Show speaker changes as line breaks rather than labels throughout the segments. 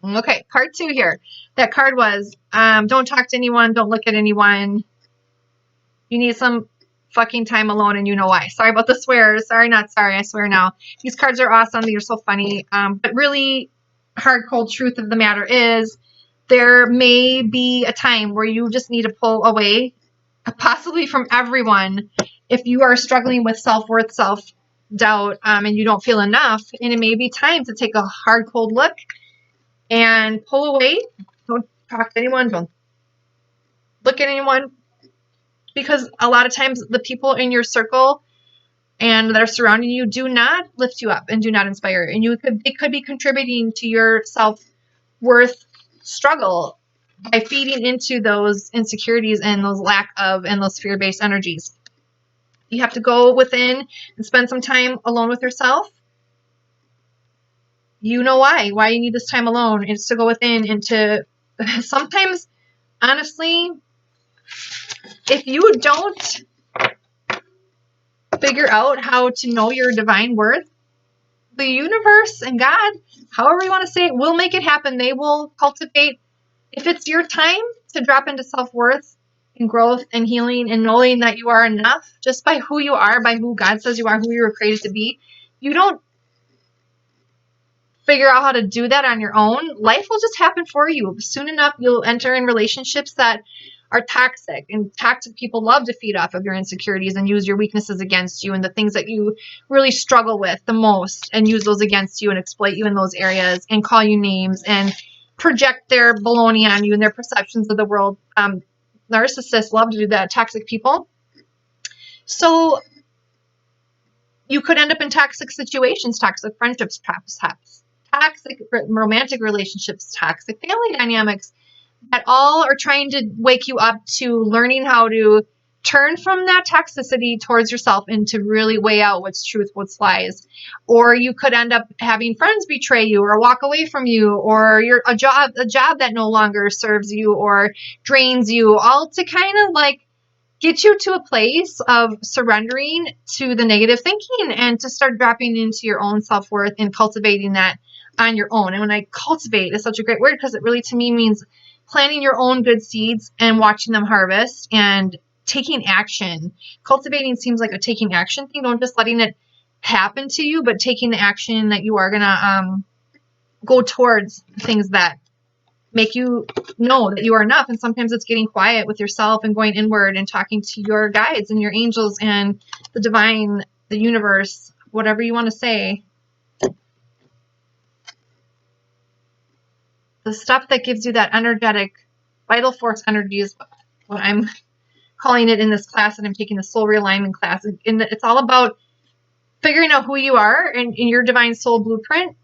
Okay, part 2 here. That card was, don't talk to anyone, don't look at anyone. You need some fucking time alone, and you know why. Sorry about the swears. Sorry, not sorry. I swear now. These cards are awesome. They're so funny. But really, hard, cold truth of the matter is there may be a time where you just need to pull away, possibly from everyone, if you are struggling with self-worth, self-doubt, and you don't feel enough. And it may be time to take a hard, cold look and pull away. Don't talk to anyone. Don't look at anyone. Because a lot of times the people in your circle and that are surrounding you do not lift you up and do not inspire. And they could be contributing to your self-worth struggle by feeding into those insecurities and those lack of and those fear-based energies. You have to go within and spend some time alone with yourself. You know why you need this time alone. It's to go within and to sometimes, honestly, if you don't figure out how to know your divine worth, the universe and God, however you want to say it, will make it happen. They will cultivate. If it's your time to drop into self-worth and growth and healing and knowing that you are enough just by who you are, by who God says you are, who you were created to be, you don't figure out how to do that on your own, life will just happen for you. Soon enough, you'll enter in relationships that are toxic, and toxic people love to feed off of your insecurities and use your weaknesses against you and the things that you really struggle with the most and use those against you and exploit you in those areas and call you names and project their baloney on you and their perceptions of the world. Narcissists love to do that, toxic people. So you could end up in toxic situations, toxic friendships, perhaps toxic romantic relationships, toxic family dynamics that all are trying to wake you up to learning how to turn from that toxicity towards yourself and to really weigh out what's truth, what's lies. Or you could end up having friends betray you or walk away from you, or a job that no longer serves you or drains you, all to kind of like get you to a place of surrendering to the negative thinking and to start dropping into your own self-worth and cultivating that on your own. And when I cultivate is such a great word because it really to me means planting your own good seeds and watching them harvest and taking action. Cultivating seems like a taking action thing. Don't just letting it happen to you, but taking the action that you are going to go towards things that make you know that you are enough. And sometimes it's getting quiet with yourself and going inward and talking to your guides and your angels and the divine, the universe, whatever you want to say. The stuff that gives you that energetic, vital force energy is what I'm calling it in this class, and I'm taking the soul realignment class. And it's all about figuring out who you are and in your divine soul blueprint,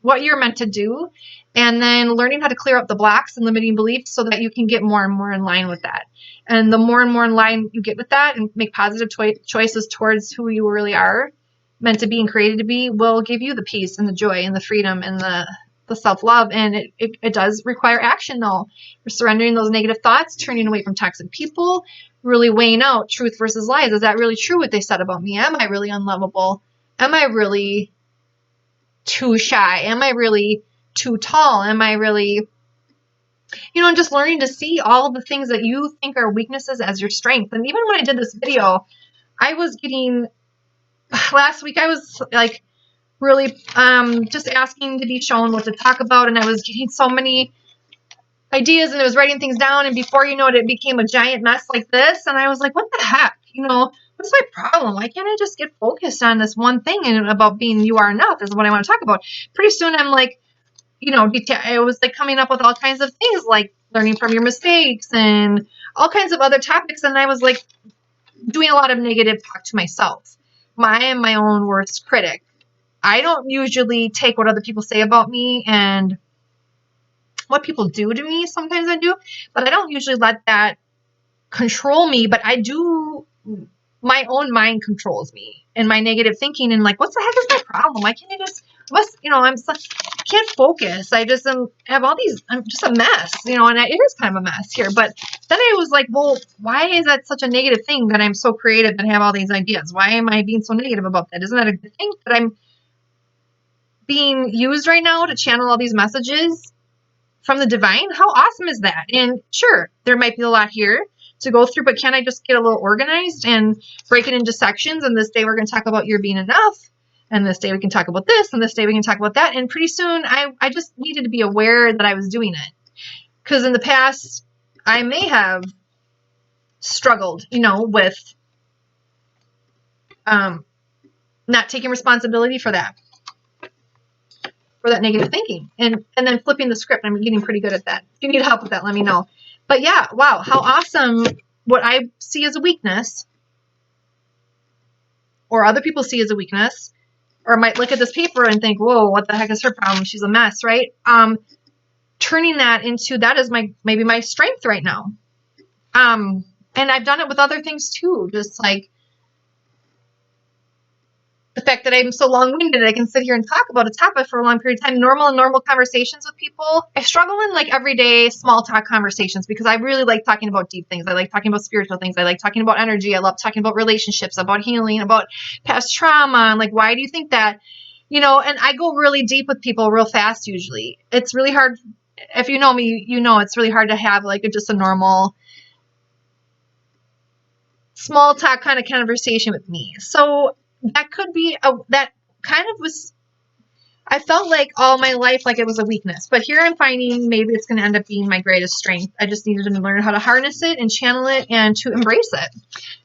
what you're meant to do, and then learning how to clear up the blocks and limiting beliefs so that you can get more and more in line with that. And the more and more in line you get with that and make positive choices towards who you really are meant to be and created to be, will give you the peace and the joy and the freedom and the self-love. And it does require action, though. We're surrendering those negative thoughts, turning away from toxic people, really weighing out truth versus lies. Is that really true what they said about me? Am I really unlovable? Am I really too shy? Am I really too tall? Am I really, just learning to see all the things that you think are weaknesses as your strength. And even when I did this video, last week I was like really just asking to be shown what to talk about, and I was getting so many ideas and I was writing things down, and before you know it, it became a giant mess like this, and I was like, what the heck? What's my problem? Why can't I just get focused on this one thing and about being you are enough is what I want to talk about. Pretty soon I'm like, I was like coming up with all kinds of things like learning from your mistakes and all kinds of other topics, and I was like doing a lot of negative talk to myself. I am my own worst critic. I don't usually take what other people say about me and what people do to me. Sometimes I do, but I don't usually let that control me. But I do, my own mind controls me and my negative thinking and like, what the heck is my problem? Why can't I just, I can't focus. I just have all these, I'm just a mess, and it is kind of a mess here. But then I was like, well, why is that such a negative thing that I'm so creative and have all these ideas? Why am I being so negative about that? Isn't that a good thing that I'm being used right now to channel all these messages from the divine. How awesome is that? And sure, there might be a lot here to go through, but can I just get a little organized and break it into sections? And this day we're going to talk about your being enough. And this day we can talk about this. And this day we can talk about that. And pretty soon I just needed to be aware that I was doing it. Because in the past, I may have struggled, you know, with not taking responsibility for that negative thinking, and then flipping the script. I'm getting pretty good at that. If you need help with that, let me know. But yeah, wow, how awesome. What I see as a weakness, or other people see as a weakness, or might look at this paper and think, whoa, what the heck is her problem? She's a mess, right? Turning that into, that is maybe my strength right now. And I've done it with other things too, just like the fact that I'm so long-winded, I can sit here and talk about a topic for a long period of time. Normal conversations with people. I struggle in like everyday small talk conversations because I really like talking about deep things. I like talking about spiritual things. I like talking about energy. I love talking about relationships, about healing, about past trauma. And like, why do you think that? You know, and I go really deep with people real fast usually. It's really hard. If you know me, you know it's really hard to have like just a normal small talk kind of conversation with me. So that could be that kind of was, I felt like all my life like it was a weakness, but here I'm finding maybe it's going to end up being my greatest strength. I just needed to learn how to harness it and channel it and to embrace it.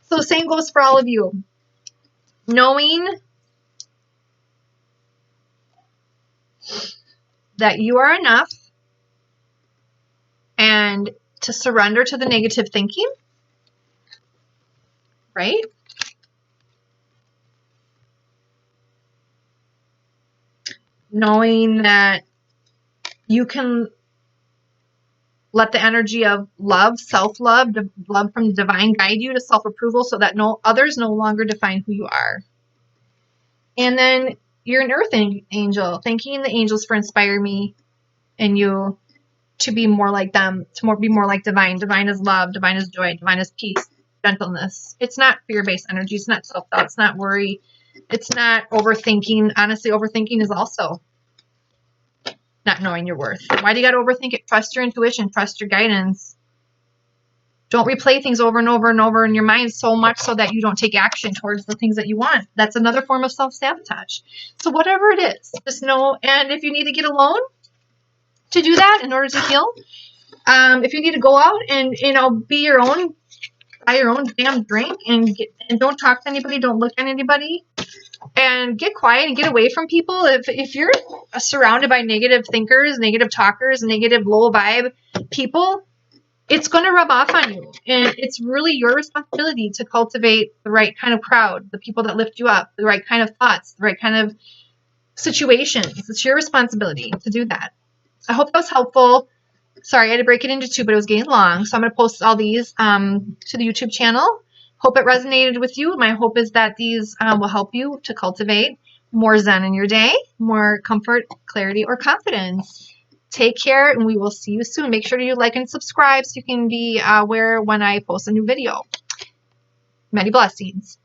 So the same goes for all of you. Knowing that you are enough and to surrender to the negative thinking, right? Knowing that you can let the energy of love, self-love, love from the divine guide you to self-approval so that others no longer define who you are. And then you're an earth angel, thanking the angels for inspiring me and you to be more like them, be more like divine. Divine is love, divine is joy, divine is peace, gentleness. It's not fear-based energy. It's not self-doubt. It's not worry. It's not overthinking. Honestly, overthinking is also not knowing your worth. Why do you got to overthink it? Trust your intuition. Trust your guidance. Don't replay things over and over and over in your mind so much so that you don't take action towards the things that you want. That's another form of self-sabotage. So whatever it is, just know. And if you need to get alone to do that in order to heal, if you need to go out and, you know, be your own, buy your own damn drink and don't talk to anybody, don't look at anybody, and get quiet and get away from people. If you're surrounded by negative thinkers, negative talkers, negative low vibe people, it's going to rub off on you. And it's really your responsibility to cultivate the right kind of crowd, the people that lift you up, the right kind of thoughts, the right kind of situations. It's your responsibility to do that. I hope that was helpful. Sorry, I had to break it into two, but it was getting long. So I'm going to post all these to the YouTube channel. Hope it resonated with you. My hope is that these will help you to cultivate more Zen in your day, more comfort, clarity, or confidence. Take care, and we will see you soon. Make sure you like and subscribe so you can be aware when I post a new video. Many blessings.